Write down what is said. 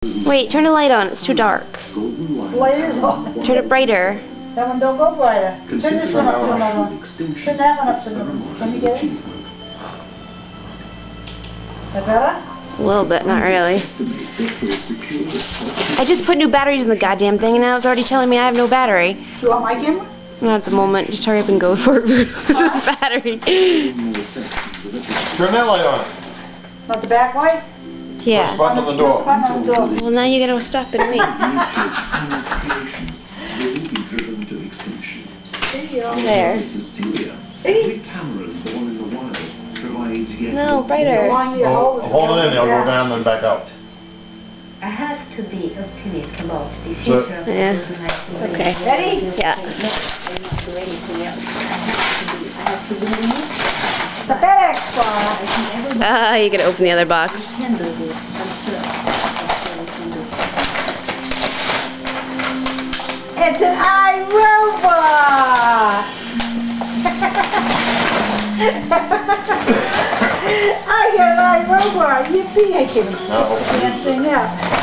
Wait, turn the light on. It's too dark. The light is on. Turn it brighter. That one don't go brighter. Turn this one up to another one. Turn that one up to another one. Can you get it? That better? A little bit, not really. I just put new batteries in the goddamn thing and now it's already telling me I have no battery. Do you want my camera? Not at the moment. Just hurry up and go for it. Battery. Turn that light on. Not the back light? Yeah. Push button on the door. Button on the door. Well, now you gotta stop and wait. There. No, brighter. Hold it in, it'll go down and back out. I have to be optimistic about the future. Yeah. Okay. Ready? Yeah. The FedEx box. Ah, you gotta open the other box. It's an iRobot! I got an iRobot! Yippee! I can No. thing up.